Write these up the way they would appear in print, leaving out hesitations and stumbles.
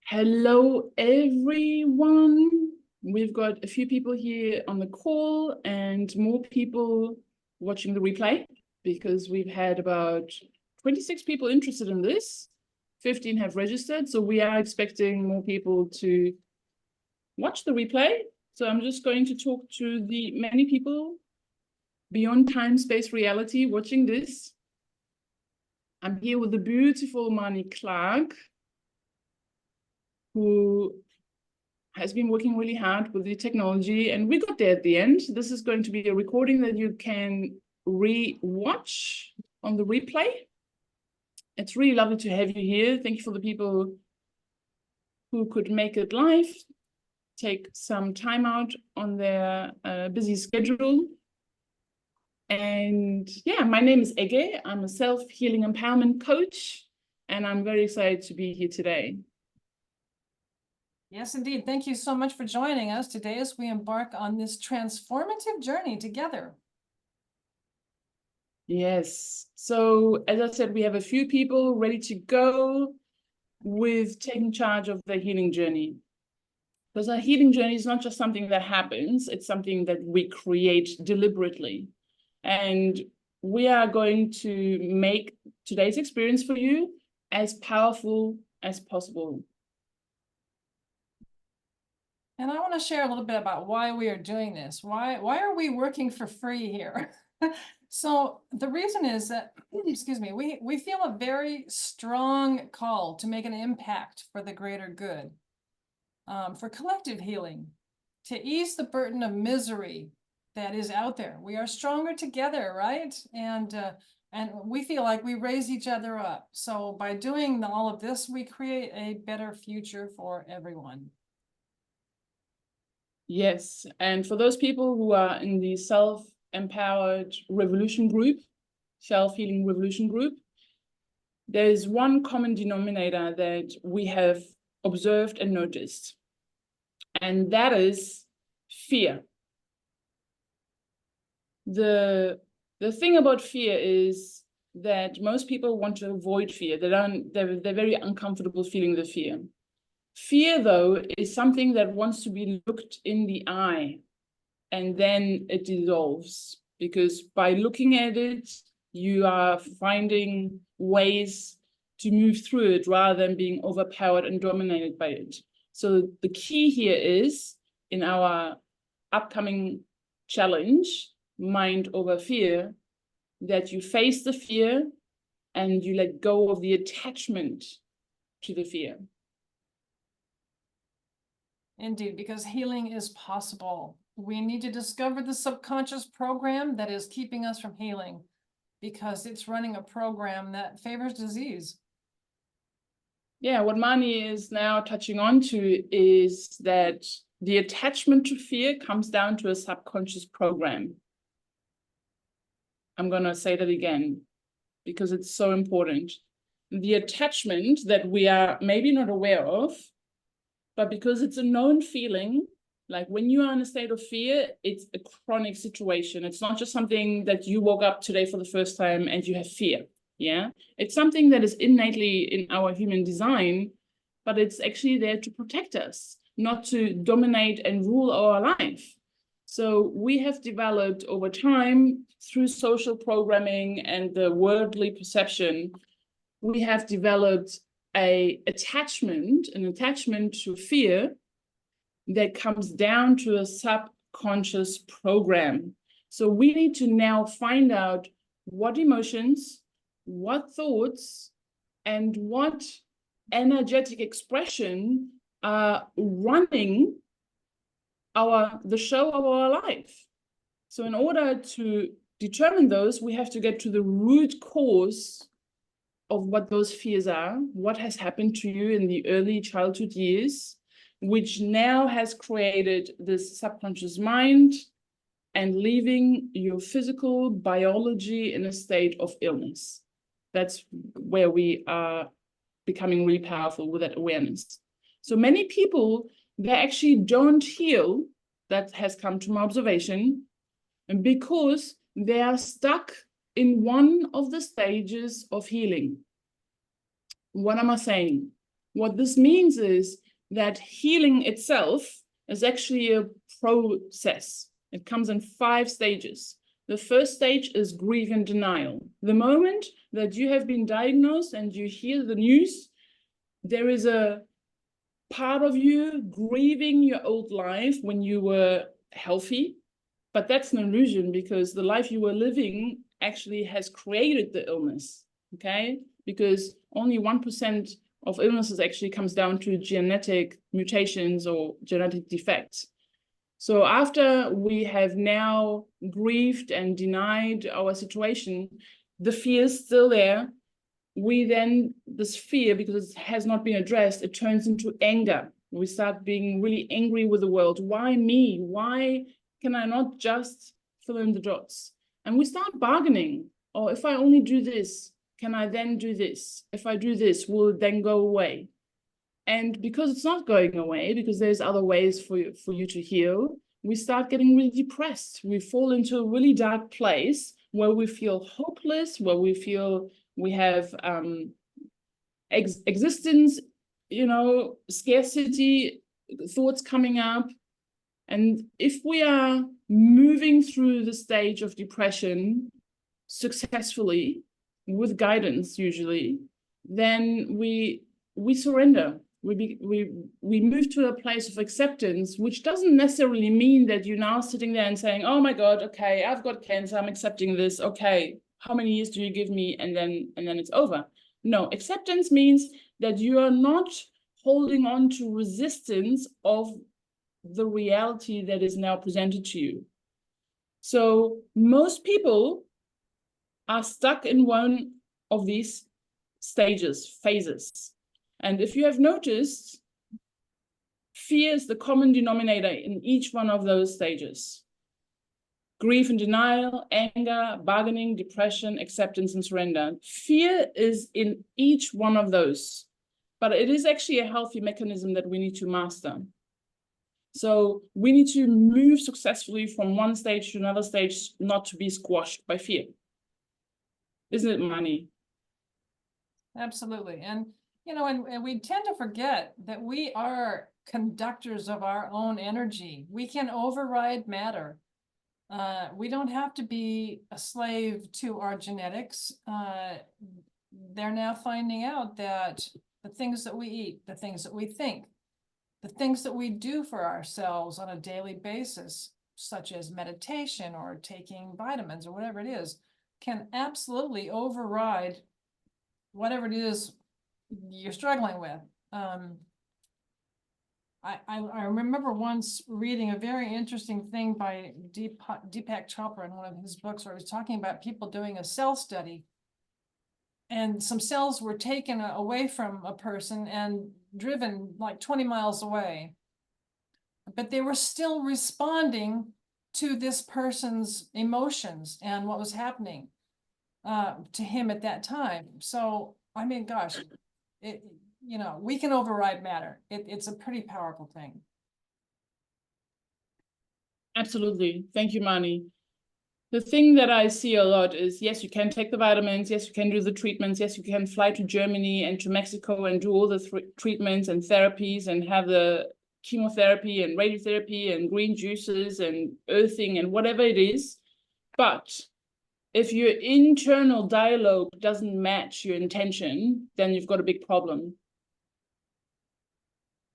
Hello, everyone. We've got a few people here on the call and more people watching the replay because we've had about 26 people interested in this. 15 have registered, so we are expecting more people to watch the replay. So I'm just going to talk to the many people beyond time, space, reality watching this. I'm here with the beautiful Mani Clark, who has been working really hard with the technology, and we got there at the end. This is going to be a recording that you can re-watch on the replay. It's really lovely to have you here. Thank you for the people who could make it live, take some time out on their busy schedule. And yeah, my name is Ege. I'm a self-healing empowerment coach, and I'm very excited to be here today. Yes, indeed. Thank you so much for joining us today as we embark on this transformative journey together. Yes. So as I said, we have a few people ready to go with taking charge of the healing journey. Because our healing journey is not just something that happens, it's something that we create deliberately. And we are going to make today's experience for you as powerful as possible. And I want to share a little bit about why we are doing this. Why are we working for free here? So the reason is that, excuse me, we feel a very strong call to make an impact for the greater good, for collective healing, to ease the burden of misery that is out there. We are stronger together, right? And we feel like we raise each other up. So by doing all of this, we create a better future for everyone. Yes, and for those people who are in the self-empowered revolution group, self-healing revolution group, there is one common denominator that we have observed and noticed, and that is fear. The thing about fear is that most people want to avoid fear. They're very uncomfortable feeling the fear. Fear, though, is something that wants to be looked in the eye, and then it dissolves, because by looking at it, you are finding ways to move through it rather than being overpowered and dominated by it. So the key here is, in our upcoming challenge, Mind Over Fear, that you face the fear and you let go of the attachment to the fear. Indeed, because healing is possible. We need to discover the subconscious program that is keeping us from healing, because it's running a program that favors disease. Yeah, what Mani is now touching on to is that the attachment to fear comes down to a subconscious program. I'm going to say that again, because it's so important. The attachment that we are maybe not aware of, but because it's a known feeling, like when you are in a state of fear, it's a chronic situation. It's not just something that you woke up today for the first time and you have fear. Yeah, it's something that is innately in our human design, but it's actually there to protect us, not to dominate and rule our life. So we have developed over time, through social programming and the worldly perception, we have developed an attachment to fear that comes down to a subconscious program. So we need to now find out what emotions, what thoughts, and what energetic expression are running the show of our life. So in order to determine those, we have to get to the root cause of what those fears are, what has happened to you in the early childhood years, which now has created this subconscious mind and leaving your physical biology in a state of illness. That's where we are becoming really powerful with that awareness. So many people, they actually don't heal. That has come to my observation, and because they are stuck in one of the stages of healing. What am I saying? What this means is that healing itself is actually a process. It comes in 5 stages. The first stage is grief and denial. The moment that you have been diagnosed and you hear the news, there is a part of you grieving your old life when you were healthy, but that's an illusion because the life you were living actually has created the illness, okay? Because only 1% of illnesses actually comes down to genetic mutations or genetic defects. So after we have now grieved and denied our situation, the fear is still there. We then, this fear, because it has not been addressed, it turns into anger. We start being really angry with the world. Why me? Why can I not just fill in the dots? And we start bargaining. Or if I only do this, can I then do this? If I do this, will it then go away? And because it's not going away, because there's other ways for you to heal, we start getting really depressed. We fall into a really dark place where we feel hopeless, where we feel we have existence, scarcity thoughts coming up. And if we are moving through the stage of depression successfully, with guidance usually, then we surrender. We move to a place of acceptance, which doesn't necessarily mean that you're now sitting there and saying, oh my God, okay, I've got cancer, I'm accepting this, okay, how many years do you give me? And then it's over. No, acceptance means that you are not holding on to resistance of the reality that is now presented to you. So most people are stuck in one of these phases. And if you have noticed, fear is the common denominator in each one of those stages. Grief and denial, anger, bargaining, depression, acceptance, and surrender. Fear is in each one of those, but it is actually a healthy mechanism that we need to master. So we need to move successfully from one stage to another stage, not to be squashed by fear. Isn't it, Mani? Absolutely. And, and we tend to forget that we are conductors of our own energy. We can override matter. We don't have to be a slave to our genetics. They're now finding out that the things that we eat, the things that we think, the things that we do for ourselves on a daily basis, such as meditation or taking vitamins or whatever it is, can absolutely override whatever it is you're struggling with. I remember once reading a very interesting thing by Deepak Chopra in one of his books, where he was talking about people doing a cell study, and some cells were taken away from a person and driven like 20 miles away, but they were still responding to this person's emotions and what was happening to him at that time. So, I mean, gosh, we can override matter. It's a pretty powerful thing. Absolutely. Thank you, Mani. The thing that I see a lot is, yes, you can take the vitamins, yes, you can do the treatments, yes, you can fly to Germany and to Mexico and do all the treatments and therapies and have the chemotherapy and radiotherapy and green juices and earthing and whatever it is. But if your internal dialogue doesn't match your intention, then you've got a big problem.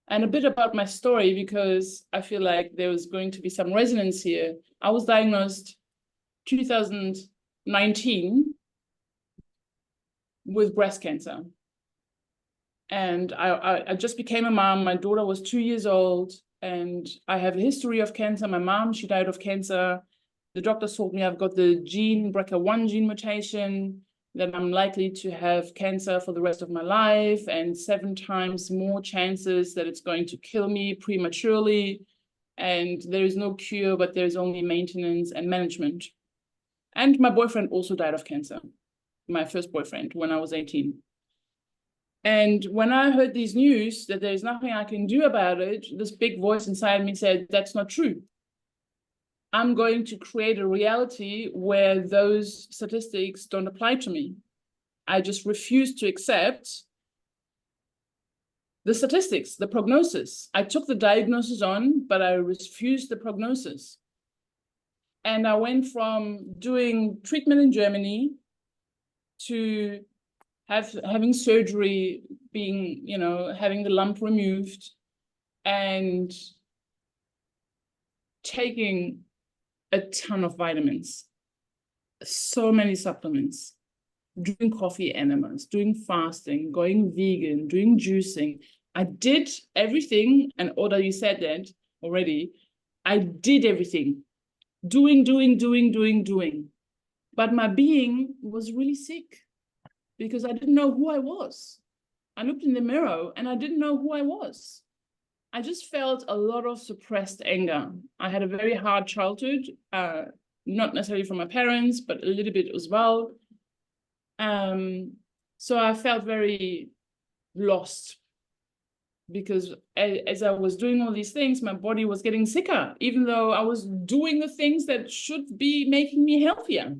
And a bit about my story, because I feel like there was going to be some resonance here. I was diagnosed 2019 with breast cancer. And I just became a mom. My daughter was 2 years old, and I have a history of cancer. My mom, she died of cancer. The doctors told me I've got the BRCA1 gene mutation, that I'm likely to have cancer for the rest of my life, and 7 times more chances that it's going to kill me prematurely. And there is no cure, but there's only maintenance and management. And my boyfriend also died of cancer, my first boyfriend, when I was 18. And when I heard these news that there's nothing I can do about it, this big voice inside me said, that's not true. I'm going to create a reality where those statistics don't apply to me. I just refuse to accept the statistics, the prognosis. I took the diagnosis on, but I refused the prognosis. And I went from doing treatment in Germany to having surgery, being, you know, having the lump removed, and taking a ton of vitamins, so many supplements, doing coffee enemas, doing fasting, going vegan, doing juicing. I did everything, and although you said that already, I did everything. Doing. But my being was really sick because I didn't know who I was. I looked in the mirror and I didn't know who I was. I just felt a lot of suppressed anger. I had a very hard childhood, not necessarily from my parents, but a little bit as well. So I felt very lost because as I was doing all these things, my body was getting sicker, even though I was doing the things that should be making me healthier.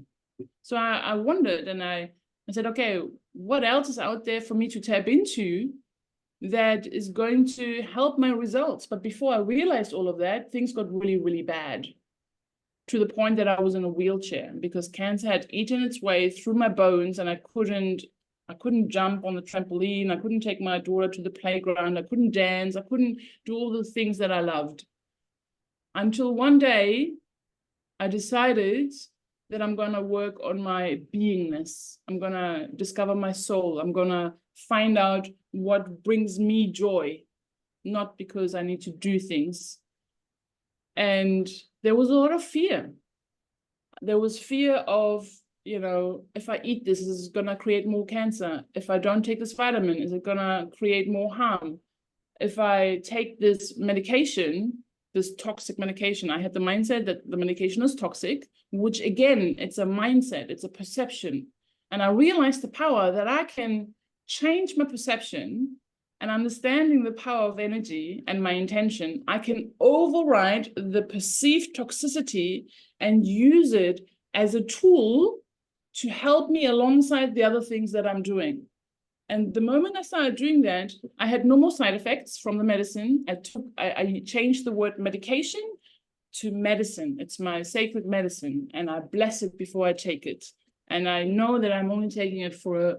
So I wondered, and I said, okay, what else is out there for me to tap into that is going to help my results? But before I realized all of that, things got really, really bad, to the point that I was in a wheelchair because cancer had eaten its way through my bones, and I couldn't jump on the trampoline. I couldn't take my daughter to the playground. I couldn't dance. I couldn't do all the things that I loved. Until one day, I decided that I'm going to work on my beingness. I'm going to discover my soul. I'm going to find out what brings me joy, not because I need to do things. And there was a lot of fear. There was fear of, you know, if I eat this, is it going to create more cancer? If I don't take this vitamin, is it going to create more harm? If I take this medication, this toxic medication, I had the mindset that the medication is toxic, which again, it's a mindset, it's a perception. And I realized the power that I can change my perception, and understanding the power of energy and my intention, I can override the perceived toxicity and use it as a tool to help me alongside the other things that I'm doing. And the moment I started doing that, I had no more side effects from the medicine. I changed the word medication to medicine. It's my sacred medicine, and I bless it before I take it. And I know that I'm only taking it for a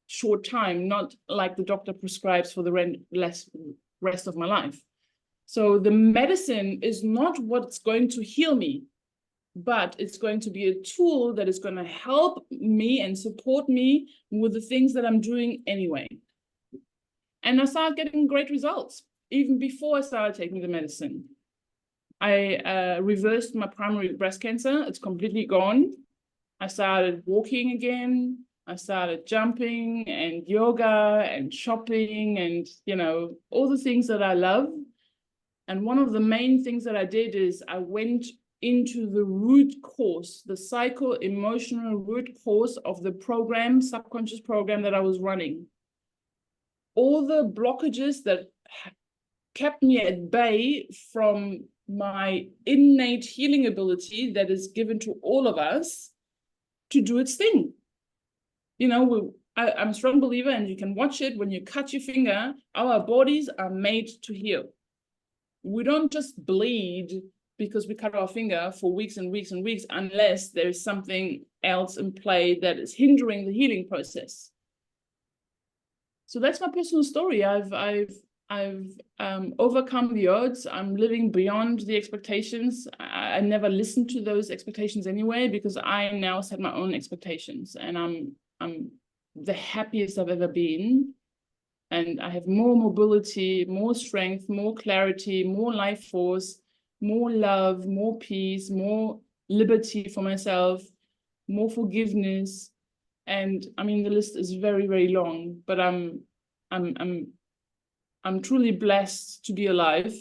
short time, not like the doctor prescribes for the rest of my life. So the medicine is not what's going to heal me, but it's going to be a tool that is going to help me and support me with the things that I'm doing anyway. And I started getting great results even before I started taking the medicine. I reversed my primary breast cancer. It's completely gone. I started walking again. I started jumping and yoga and shopping and, you know, all the things that I love. And one of the main things that I did is I went into the root cause, the psycho-emotional root cause of the program, subconscious program that I was running. All the blockages that kept me at bay from my innate healing ability that is given to all of us to do its thing. You know, I'm a strong believer, and you can watch it when you cut your finger, our bodies are made to heal. We don't just bleed because we cut our finger for weeks and weeks and weeks, unless there's something else in play that is hindering the healing process. So that's my personal story. I've overcome the odds. I'm living beyond the expectations. I never listened to those expectations anyway, because I now set my own expectations, and I'm the happiest I've ever been. And I have more mobility, more strength, more clarity, more life force, more love, more peace, more liberty for myself, more forgiveness. And I mean, the list is very, very long, but I'm truly blessed to be alive.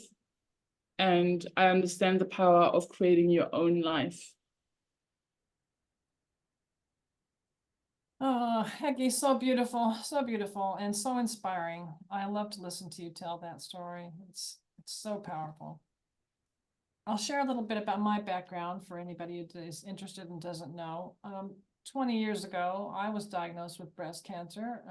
And I understand the power of creating your own life. Oh, Heggie, so beautiful, and so inspiring. I love to listen to you tell that story. It's so powerful. I'll share a little bit about my background for anybody who is interested and doesn't know. 20 years ago, I was diagnosed with breast cancer.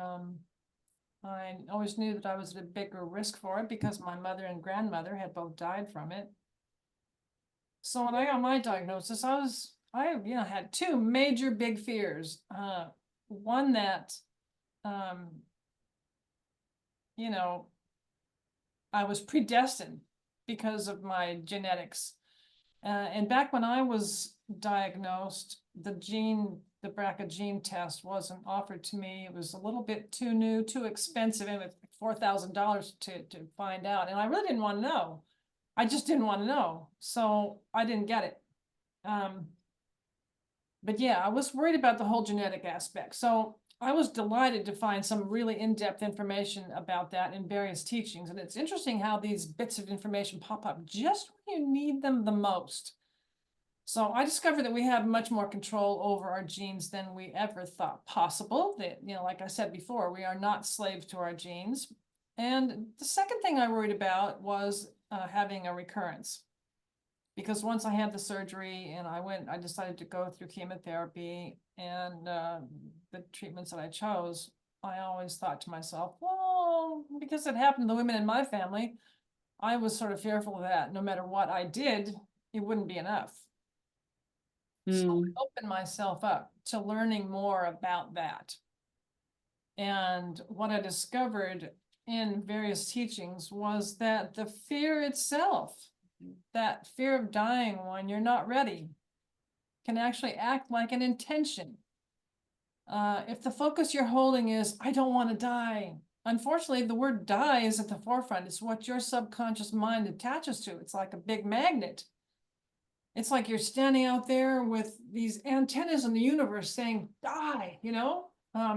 I always knew that I was at a bigger risk for it because my mother and grandmother had both died from it. So when I got my diagnosis, I had two major big fears. One that, you know, I was predestined because of my genetics. And back when I was diagnosed, the BRCA gene test wasn't offered to me. It was a little bit too new, too expensive, and it was $4,000 to find out. And I really didn't want to know. I just didn't want to know. So I didn't get it. But yeah, I was worried about the whole genetic aspect. So I was delighted to find some really in-depth information about that in various teachings. And it's interesting how these bits of information pop up just when you need them the most. So I discovered that we have much more control over our genes than we ever thought possible. That, like I said before, we are not slaves to our genes. And the second thing I worried about was having a recurrence. Because once I had the surgery and I decided to go through chemotherapy and the treatments that I chose, I always thought to myself, well, because it happened to the women in my family, I was sort of fearful that no matter what I did, it wouldn't be enough. So I opened myself up to learning more about that. And what I discovered in various teachings was that the fear itself, that fear of dying when you're not ready, can actually act like an intention. If the focus you're holding is, I don't want to die, unfortunately, the word die is at the forefront. It's what your subconscious mind attaches to. It's like a big magnet. It's like you're standing out there with these antennas in the universe saying, die,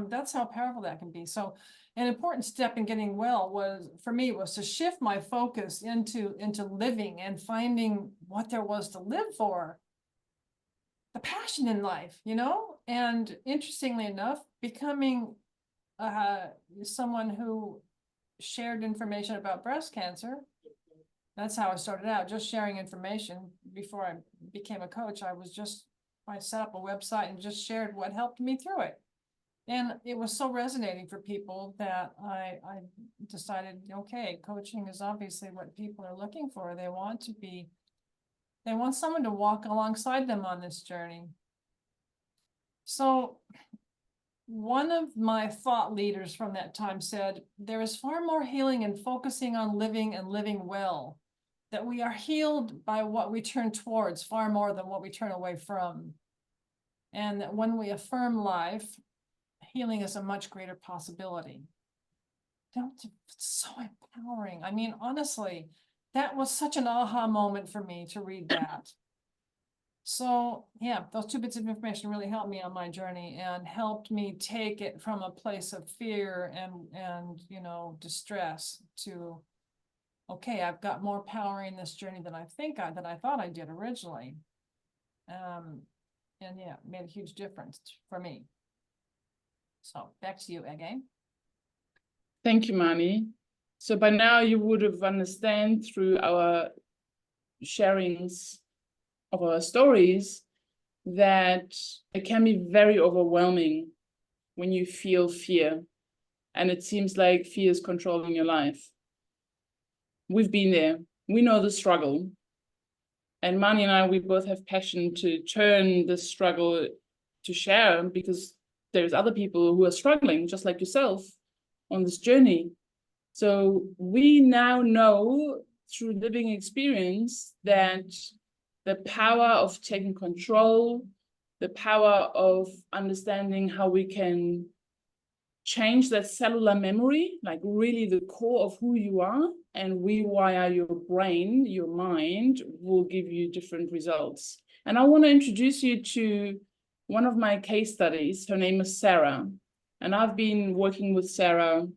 that's how powerful that can be. So an important step in getting well for me, to shift my focus into living and finding what there was to live for, the passion in life, and interestingly enough, becoming someone who shared information about breast cancer. That's how I started out, just sharing information. Before I became a coach, I set up a website and just shared what helped me through it. And it was so resonating for people that I decided, okay, coaching is obviously what people are looking for. They want someone to walk alongside them on this journey. So one of my thought leaders from that time said, there is far more healing in focusing on living and living well, that we are healed by what we turn towards far more than what we turn away from. And that when we affirm life, healing is a much greater possibility. It's so empowering. I mean, honestly, that was such an aha moment for me to read that. So yeah, those two bits of information really helped me on my journey and helped me take it from a place of fear and distress to, okay, I've got more power in this journey than I thought I did originally. And yeah, it made a huge difference for me. So back to you again. Thank you, Mani. So by now you would have understand through our sharings of our stories that it can be very overwhelming when you feel fear and it seems like fear is controlling your life. We've been there. We know the struggle. And Mani and I, we both have passion to turn this struggle to share, because there's other people who are struggling just like yourself on this journey. So we now know through living experience that the power of taking control, the power of understanding how we can change that cellular memory, like really the core of who you are, and rewire your brain, your mind, will give you different results. And I want to introduce you to one of my case studies. Her name is Sarah. And I've been working with Sarah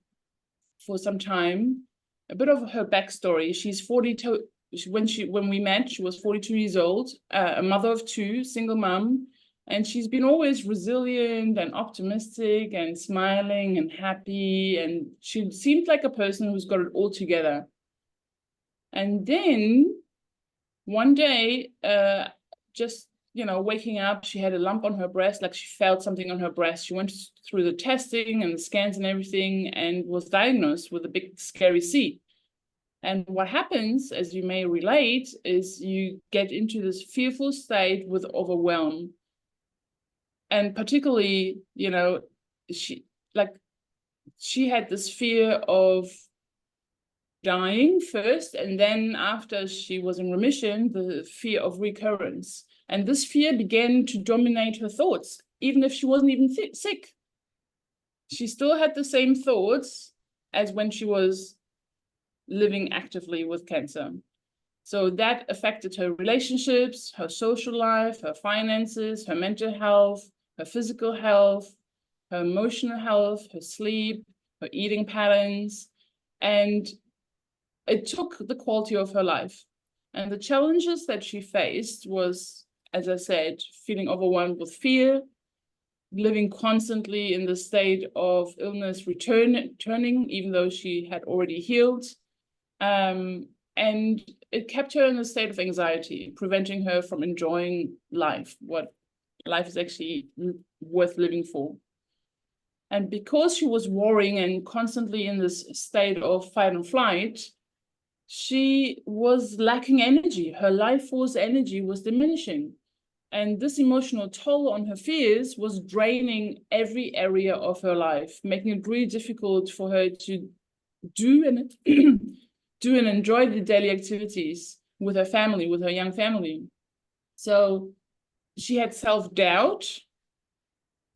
for some time. A bit of her backstory: she's 42. When we met, she was 42 years old, a mother of two, single mom, and she's been always resilient and optimistic and smiling and happy, and she seemed like a person who's got it all together. And then one day, just waking up, she had a lump on her breast, like she felt something on her breast. She went through the testing and the scans and everything and was diagnosed with a big scary C. And what happens, as you may relate, is you get into this fearful state with overwhelm. And particularly, she had this fear of dying first, and then after she was in remission, the fear of recurrence. And this fear began to dominate her thoughts, even if she wasn't even sick. She still had the same thoughts as when she was living actively with cancer. So that affected her relationships, her social life, her finances, her mental health, her physical health, her emotional health, her sleep, her eating patterns, and it took the quality of her life. And the challenges that she faced was, as I said, feeling overwhelmed with fear, living constantly in the state of illness returning, even though she had already healed. And it kept her in a state of anxiety, preventing her from enjoying life, what life is actually worth living for. And because she was worrying and constantly in this state of fight and flight, she was lacking energy. Her life force energy was diminishing. And this emotional toll on her fears was draining every area of her life, making it really difficult for her to do and do and enjoy the daily activities with her family, with her young family. So she had self-doubt.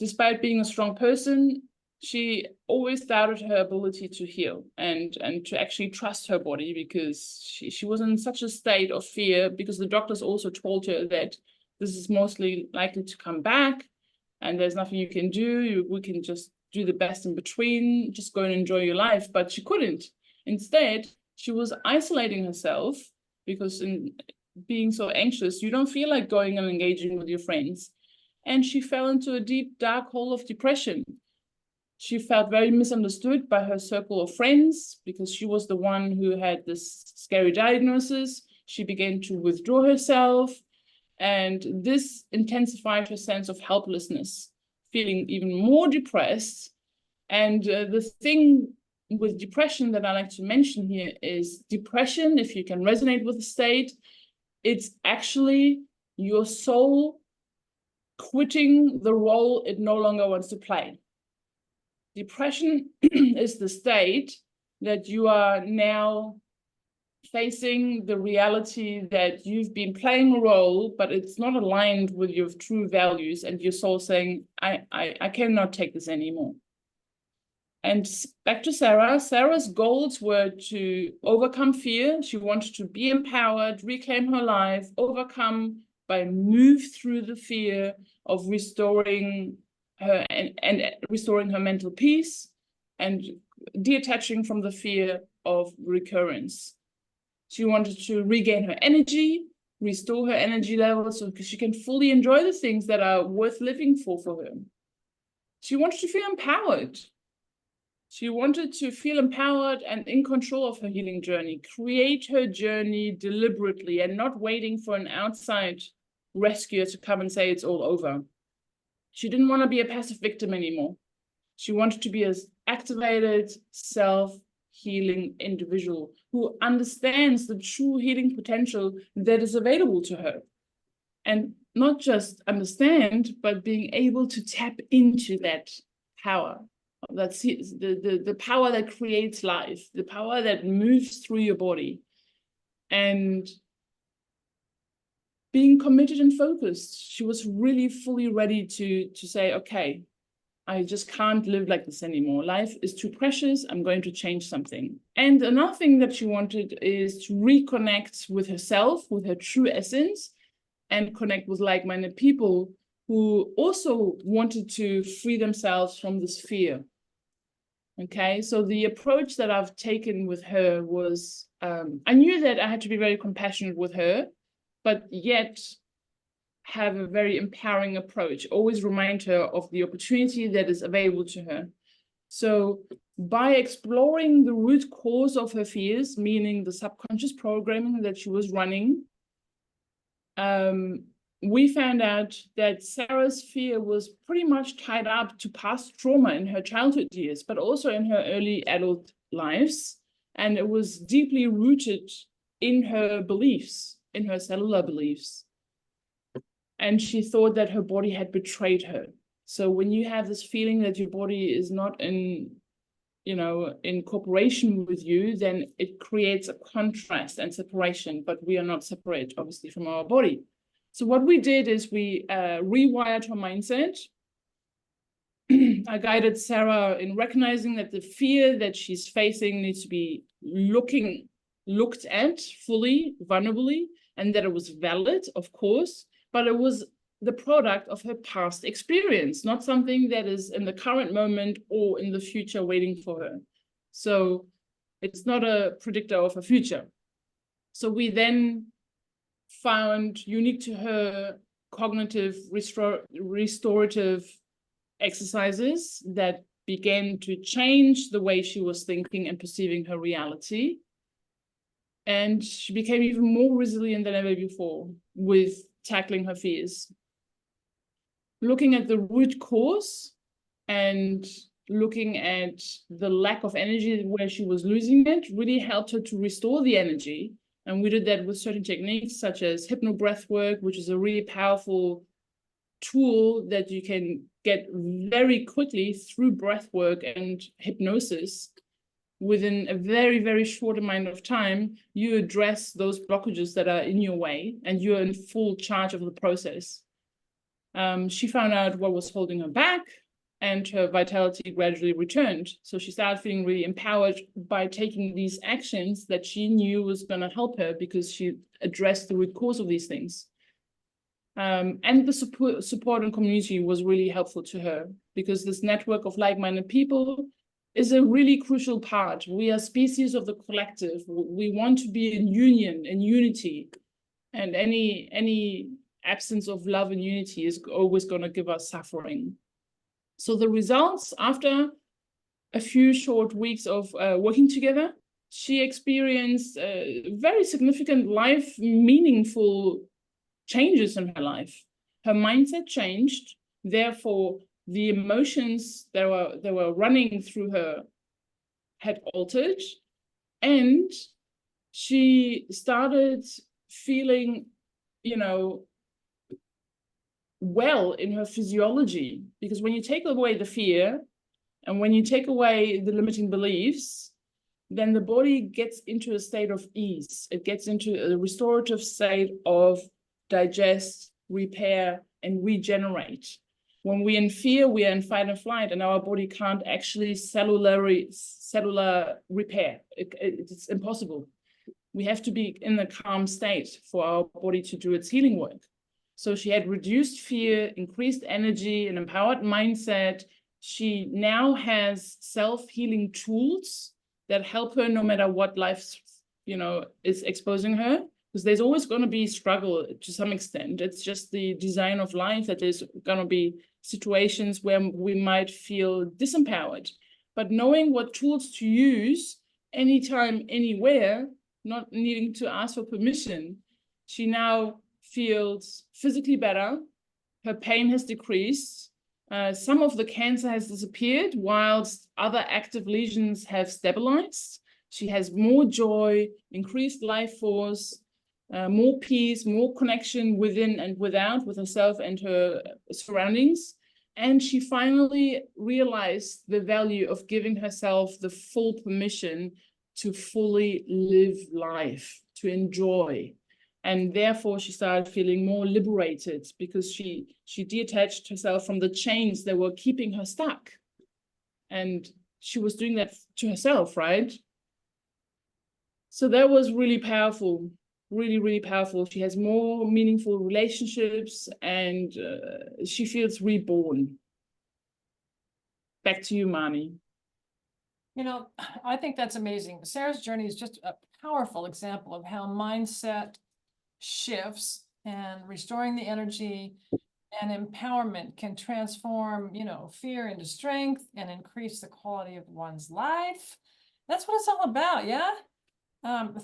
Despite being a strong person, she always doubted her ability to heal and to actually trust her body, because she was in such a state of fear, because the doctors also told her that this is mostly likely to come back and there's nothing you can do. We can just do the best in between, just go and enjoy your life. But she couldn't. Instead, she was isolating herself, because in being so anxious, you don't feel like going and engaging with your friends. And she fell into a deep, dark hole of depression. She felt very misunderstood by her circle of friends, because she was the one who had this scary diagnosis. She began to withdraw herself, and this intensified her sense of helplessness, feeling even more depressed. And the thing with depression that I like to mention here is depression, if you can resonate with the state, it's actually your soul quitting the role it no longer wants to play. Depression is the state that you are now facing the reality that you've been playing a role, but it's not aligned with your true values, and your soul saying, I cannot take this anymore. And back to Sarah. Sarah's goals were to overcome fear. She wanted to be empowered, reclaim her life, overcome by move through the fear of restoring her and restoring her mental peace, and detaching from the fear of recurrence. She wanted to regain her energy, restore her energy levels, so she can fully enjoy the things that are worth living for her. She wanted to feel empowered. She wanted to feel empowered and in control of her healing journey, create her journey deliberately and not waiting for an outside rescuer to come and say it's all over. She didn't want to be a passive victim anymore. She wanted to be an activated, self-healing individual who understands the true healing potential that is available to her. And not just understand, but being able to tap into that power. That's the power that creates life, the power that moves through your body. And being committed and focused, she was really fully ready to say, okay, I just can't live like this anymore. Life is too precious. I'm going to change something. And another thing that she wanted is to reconnect with herself, with her true essence, and connect with like-minded people who also wanted to free themselves from this fear. Okay, so the approach that I've taken with her was, I knew that I had to be very compassionate with her, but yet have a very empowering approach, always remind her of the opportunity that is available to her. So by exploring the root cause of her fears, meaning the subconscious programming that she was running, we found out that Sarah's fear was pretty much tied up to past trauma in her childhood years, but also in her early adult lives. And it was deeply rooted in her beliefs, in her cellular beliefs. And she thought that her body had betrayed her. So when you have this feeling that your body is not in cooperation with you, then it creates a contrast and separation, but we are not separate, obviously, from our body. So what we did is we rewired her mindset. I guided Sarah in recognizing that the fear that she's facing needs to be looked at fully, vulnerably, and that it was valid, of course, but it was the product of her past experience, not something that is in the current moment or in the future waiting for her. So it's not a predictor of her future. So we then found unique to her cognitive restorative exercises that began to change the way she was thinking and perceiving her reality. And she became even more resilient than ever before with tackling her fears. Looking at the root cause and looking at the lack of energy where she was losing it really helped her to restore the energy. And we did that with certain techniques such as hypnobreath work, which is a really powerful tool that you can get very quickly through breath work and hypnosis. Within a very, very short amount of time, you address those blockages that are in your way and you're in full charge of the process. She found out what was holding her back and her vitality gradually returned. So she started feeling really empowered by taking these actions that she knew was going to help her because she addressed the root cause of these things. And the support and community was really helpful to her because this network of like-minded people is a really crucial part. We are species of the collective. We want to be in union and unity, and any absence of love and unity is always going to give us suffering. So the results after a few short weeks of working together, she experienced very significant life, meaningful changes in her life. Her mindset changed, therefore the emotions that were running through her had altered, and she started feeling, well in her physiology. Because when you take away the fear and when you take away the limiting beliefs, then the body gets into a state of ease. It gets into a restorative state of digest, repair, and regenerate. When we're in fear, we are in fight and flight, and our body can't actually cellular repair. It's impossible. We have to be in a calm state for our body to do its healing work. So she had reduced fear, increased energy, an empowered mindset. She now has self-healing tools that help her no matter what life, is exposing her. Because there's always going to be struggle to some extent. It's just the design of life that there's going to be situations where we might feel disempowered. But knowing what tools to use anytime, anywhere, not needing to ask for permission, she now feels physically better. Her pain has decreased. Some of the cancer has disappeared, whilst other active lesions have stabilized. She has more joy, increased life force, more peace, more connection within and without with herself and her surroundings. And she finally realized the value of giving herself the full permission to fully live life, to enjoy. And therefore she started feeling more liberated because she detached herself from the chains that were keeping her stuck. And she was doing that to herself, right? So that was really powerful. Really, really powerful. She has more meaningful relationships and she feels reborn. Back to you, Mani. I think that's amazing. Sarah's journey is just a powerful example of how mindset shifts and restoring the energy and empowerment can transform, fear into strength and increase the quality of one's life. That's what it's all about, yeah?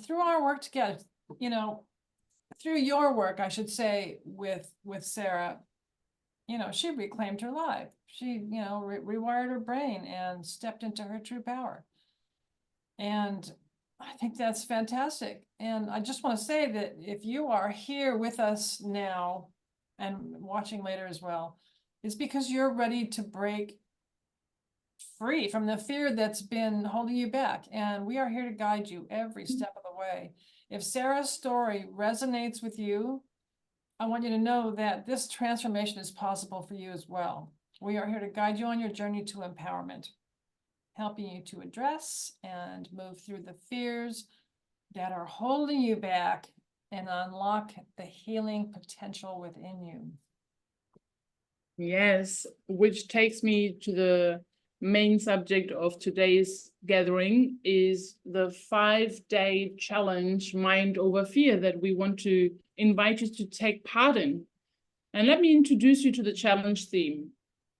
Through our work together, through your work, I should say, with Sarah, you know, she reclaimed her life. She, you know, rewired her brain and stepped into her true power. And I think that's fantastic. And I just want to say that if you are here with us now and watching later as well, it's because you're ready to break free from the fear that's been holding you back. And we are here to guide you every step of the way. If Sarah's story resonates with you, I want you to know that this transformation is possible for you as well. We are here to guide you on your journey to empowerment, helping you to address and move through the fears that are holding you back and unlock the healing potential within you. Yes, which takes me to the main subject of today's gathering, is the 5-day challenge, Mind Over Fear, that we want to invite you to take part in. And let me introduce you to the challenge theme,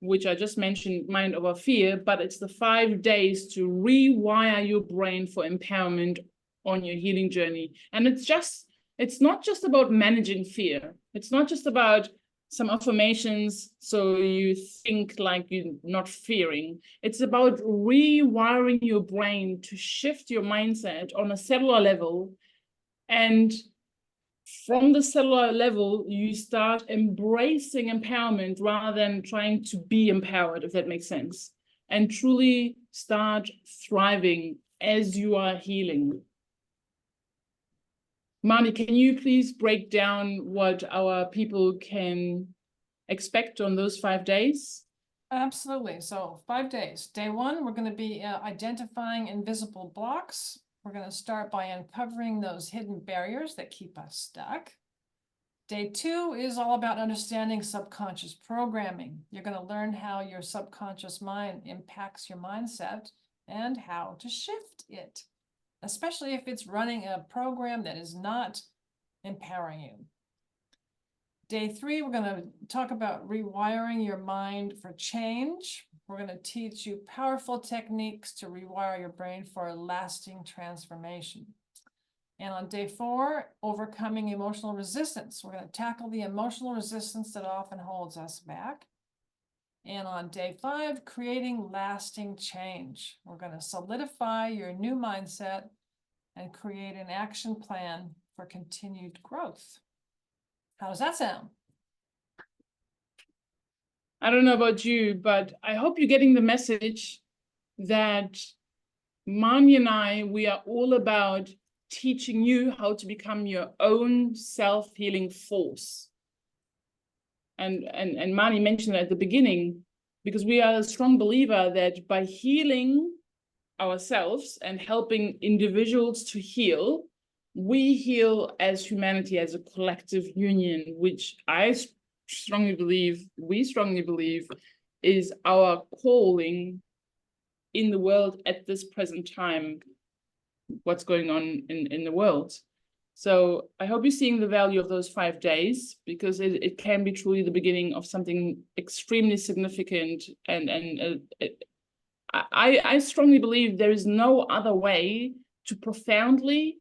which I just mentioned, Mind Over Fear, but it's the 5 days to rewire your brain for empowerment on your healing journey. And it's not just about managing fear. It's not just about some affirmations so you think like you're not fearing. It's about rewiring your brain to shift your mindset on a cellular level. And from the cellular level, you start embracing empowerment rather than trying to be empowered, if that makes sense, and truly start thriving as you are healing. Mani, can you please break down what our people can expect on those 5 days? Absolutely. So 5 days. Day 1, we're going to be identifying invisible blocks. We're going to start by uncovering those hidden barriers that keep us stuck. Day 2 is all about understanding subconscious programming. You're going to learn how your subconscious mind impacts your mindset and how to shift it, especially if it's running a program that is not empowering you. Day 3, we're going to talk about rewiring your mind for change. We're going to teach you powerful techniques to rewire your brain for a lasting transformation. And on day 4, overcoming emotional resistance. We're going to tackle the emotional resistance that often holds us back. And on day 5, creating lasting change. We're going to solidify your new mindset and create an action plan for continued growth. How does that sound? I don't know about you, but I hope you're getting the message that Mani and I, we are all about teaching you how to become your own self-healing force. And Mani mentioned it at the beginning, because we are a strong believer that by healing ourselves and helping individuals to heal, we heal as humanity, as a collective union, which we strongly believe is our calling in the world at this present time, what's going on in the world. So I hope you're seeing the value of those 5 days, because it can be truly the beginning of something extremely significant. And I strongly believe there is no other way to profoundly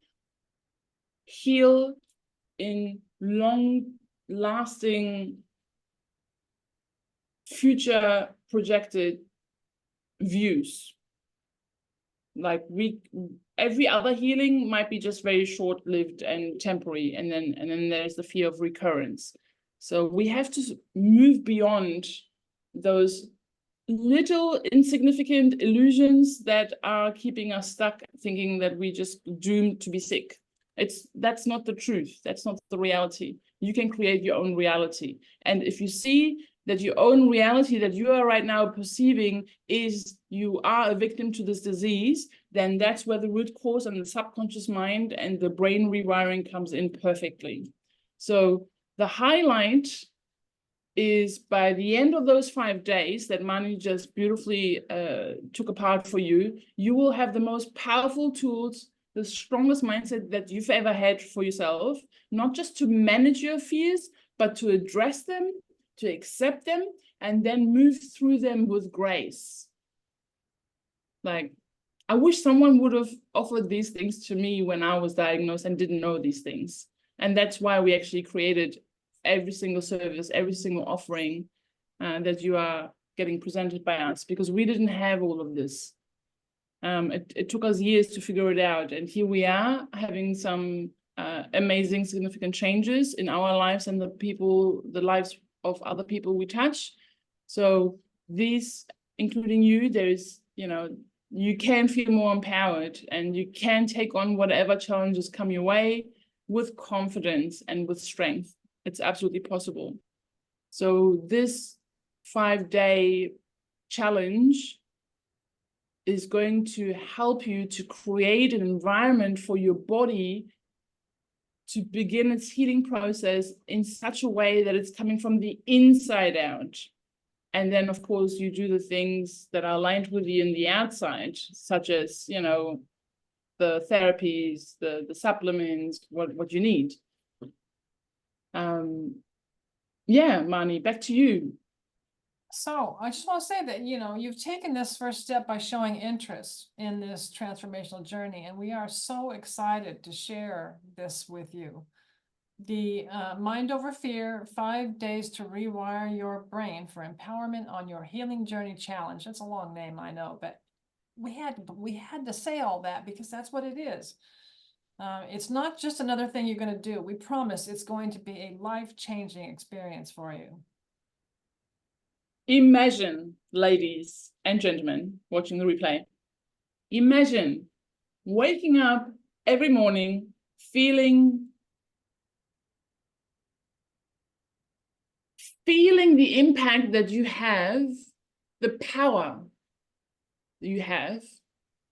heal in long-lasting, future projected views. Like every other healing might be just very short-lived and temporary, and then there's the fear of recurrence. So we have to move beyond those little insignificant illusions that are keeping us stuck, thinking that we just doomed to be sick. That's not the truth. That's not the reality. You can create your own reality. And if you see that your own reality that you are right now perceiving is you are a victim to this disease, then that's where the root cause and the subconscious mind and the brain rewiring comes in perfectly. So the highlight is, by the end of those 5 days that Mani just beautifully took apart for you, you will have the most powerful tools, the strongest mindset that you've ever had for yourself, not just to manage your fears, but to address them, to accept them, and then move through them with grace. Like, I wish someone would have offered these things to me when I was diagnosed and didn't know these things. And that's why we actually created every single service, every single offering that you are getting presented by us, because we didn't have all of this. It took us years to figure it out. And here we are having some amazing, significant changes in our lives and the lives of other people we touch. So these, including you, there's, you can feel more empowered and you can take on whatever challenges come your way with confidence and with strength. It's absolutely possible. So this 5-day challenge is going to help you to create an environment for your body to begin its healing process in such a way that it's coming from the inside out. And then, of course, you do the things that are aligned with you in the outside, such as, the therapies, the supplements, what you need. Yeah, Mani, back to you. So I just want to say that, you've taken this first step by showing interest in this transformational journey, and we are so excited to share this with you. The Mind Over Fear, 5 days to rewire your brain for empowerment on your healing journey challenge. That's a long name, I know, but we had to say all that because that's what it is. It's not just another thing you're going to do. We promise it's going to be a life-changing experience for you. Imagine, ladies and gentlemen watching the replay, imagine waking up every morning feeling the impact that you have, the power you have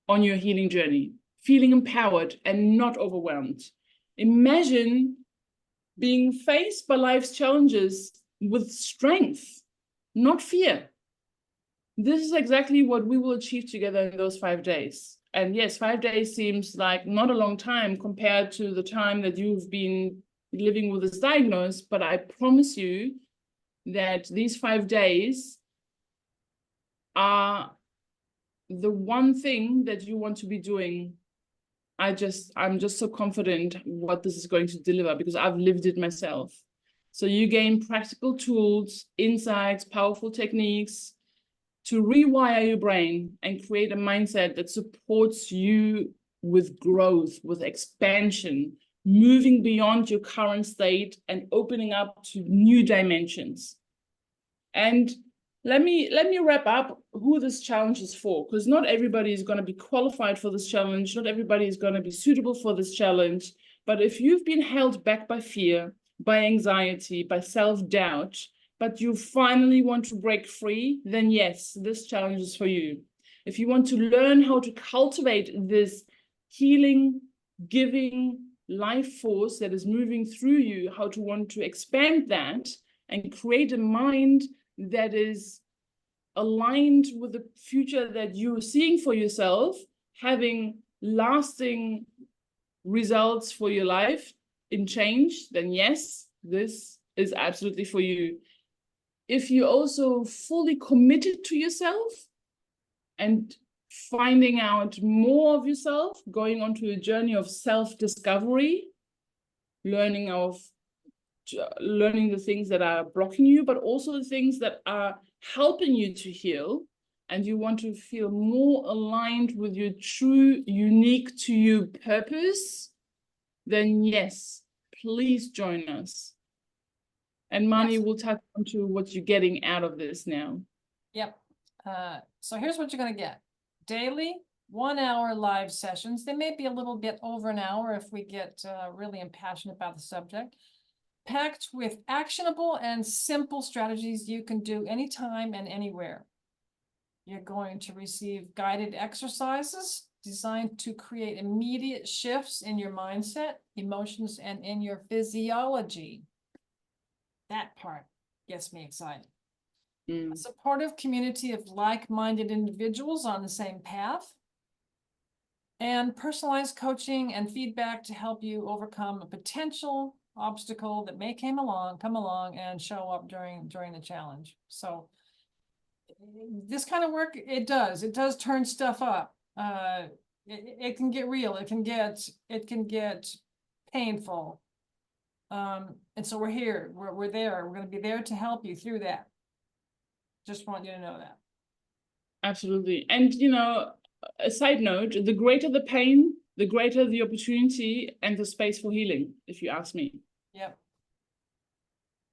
on your healing journey, feeling empowered and not overwhelmed. Imagine being faced by life's challenges with strength, not fear. This is exactly what we will achieve together in those 5 days. And yes, 5 days seems like not a long time compared to the time that you've been living with this diagnosis, but I promise you that these 5 days are the one thing that you want to be doing. I'm just so confident what this is going to deliver because I've lived it myself. So you gain practical tools, insights, powerful techniques to rewire your brain and create a mindset that supports you with growth, with expansion, moving beyond your current state and opening up to new dimensions. And let me wrap up who this challenge is for, because not everybody is going to be qualified for this challenge. Not everybody is going to be suitable for this challenge. But if you've been held back by fear, by anxiety, by self-doubt, but you finally want to break free, then yes, this challenge is for you. If you want to learn how to cultivate this healing, giving life force that is moving through you, how to want to expand that and create a mind that is aligned with the future that you're seeing for yourself, having lasting results for your life in change, then yes, this is absolutely for you. If you're also fully committed to yourself and finding out more of yourself, going onto a journey of self-discovery, learning the things that are blocking you, but also the things that are helping you to heal, and you want to feel more aligned with your true, unique to you purpose, then yes, please join us. And Mani will touch on to what you're getting out of this now. Yep. So here's what you're going to get. Daily 1-hour live sessions. They may be a little bit over an hour if we get really impassioned about the subject. Packed with actionable and simple strategies you can do anytime and anywhere. You're going to receive guided exercises designed to create immediate shifts in your mindset, emotions, and in your physiology. That part gets me excited. A supportive community of like-minded individuals on the same path, and personalized coaching and feedback to help you overcome a potential obstacle that may come along and show up during the challenge. So this kind of work, it does turn stuff up. It can get real. It can get painful. And so we're here, we're there, we're gonna be there to help you through that. Just want you to know that. Absolutely. And, you know, a side note, the greater the pain, the greater the opportunity and the space for healing, if you ask me. Yep.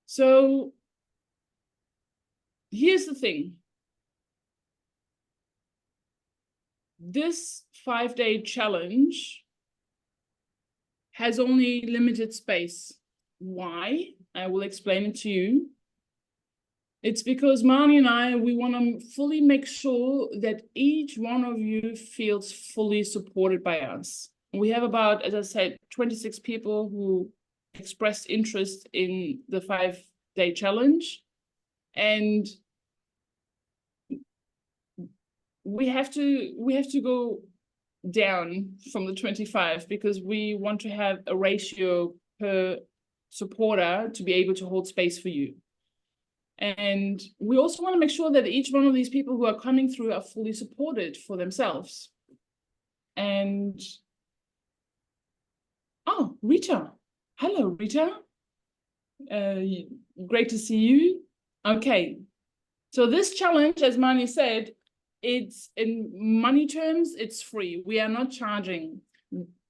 So here's the thing. This 5-day challenge has only limited space. Why? I will explain it to you. It's because Marnie and I, we want to fully make sure that each one of you feels fully supported by us. We have about, as I said, 26 people who expressed interest in the 5-day challenge. And we have to go down from the 25 because we want to have a ratio per supporter to be able to hold space for you. And we also want to make sure that each one of these people who are coming through are fully supported for themselves. And oh, Rita. Hello, Rita. Great to see you. Okay. So this challenge, as Mani said, it's in money terms, it's free. We are not charging,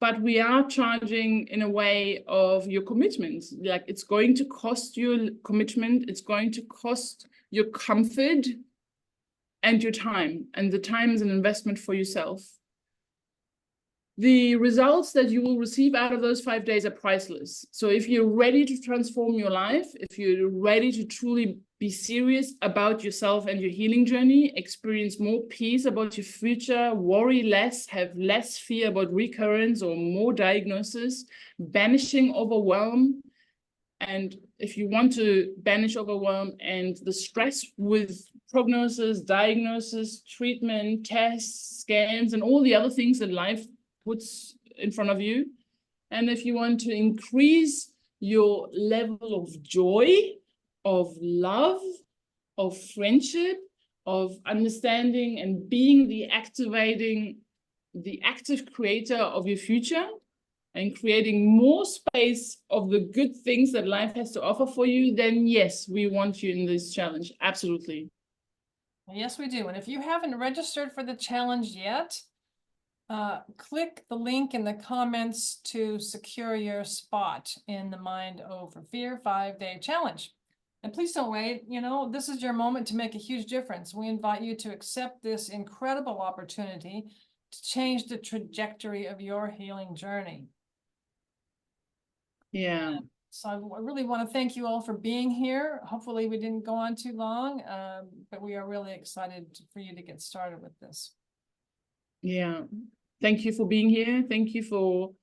but we are charging in a way of your commitment. Like it's going to cost you commitment. It's going to cost your comfort and your time. And the time is an investment for yourself. The results that you will receive out of those 5 days are priceless. So if you're ready to transform your life, if you're ready to truly be serious about yourself and your healing journey, experience more peace about your future, worry less, have less fear about recurrence or more diagnosis, banishing overwhelm. And if you want to banish overwhelm and the stress with prognosis, diagnosis, treatment, tests, scans, and all the other things that life puts in front of you. And if you want to increase your level of joy, of love, of friendship, of understanding and being the active creator of your future and creating more space of the good things that life has to offer for you, then yes, we want you in this challenge. Absolutely. Yes, we do. And if you haven't registered for the challenge yet, click the link in the comments to secure your spot in the Mind Over Fear 5-day challenge. And please don't wait, you know, this is your moment to make a huge difference. We invite you to accept this incredible opportunity to change the trajectory of your healing journey. Yeah. So I really want to thank you all for being here. Hopefully we didn't go on too long, but we are really excited for you to get started with this. Yeah. Thank you for being here. Thank you for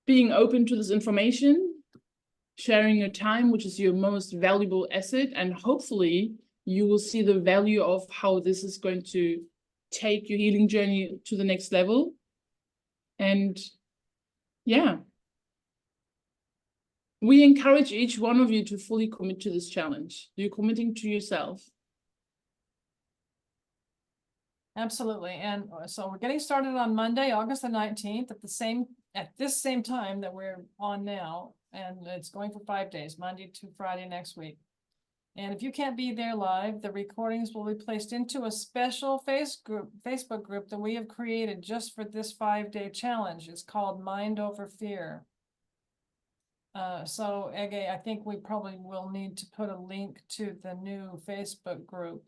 being open to this information, sharing your time, which is your most valuable asset. And hopefully you will see the value of how this is going to take your healing journey to the next level. And yeah, we encourage each one of you to fully commit to this challenge. You're committing to yourself. Absolutely. And so we're getting started on Monday, August the 19th at this same time that we're on now. And it's going for 5 days, Monday to Friday next week. And if you can't be there live, the recordings will be placed into a special Facebook group that we have created just for this 5-day challenge. It's called Mind Over Fear. So Ege, I think we probably will need to put a link to the new Facebook group.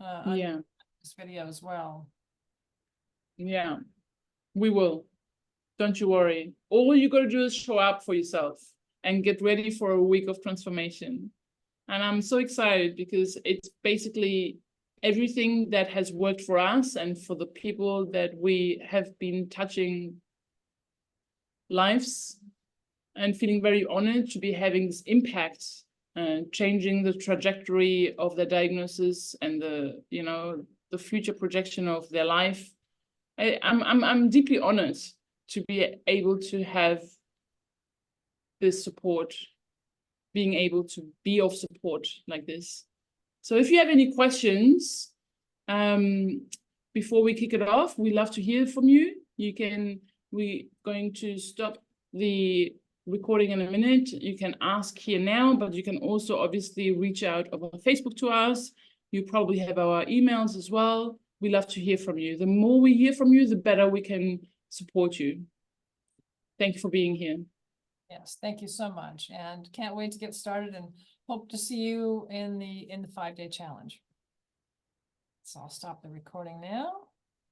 Yeah. This video as well. Yeah, we will. Don't you worry. All you got to do is show up for yourself and get ready for a week of transformation. And I'm so excited because it's basically everything that has worked for us and for the people that we have been touching lives and feeling very honored to be having this impact and changing the trajectory of the diagnosis and the future projection of their life. I'm deeply honored to be able to have this support, being able to be of support like this. So if you have any questions, before we kick it off, we love to hear from you. We're going to stop the recording in a minute. You can ask here now, but you can also obviously reach out over Facebook to us. You probably have our emails as well. We love to hear from you. The more we hear from you, the better we can support you. Thank you for being here. Yes, thank you so much, and can't wait to get started and hope to see you in the 5-day challenge. So I'll stop the recording now.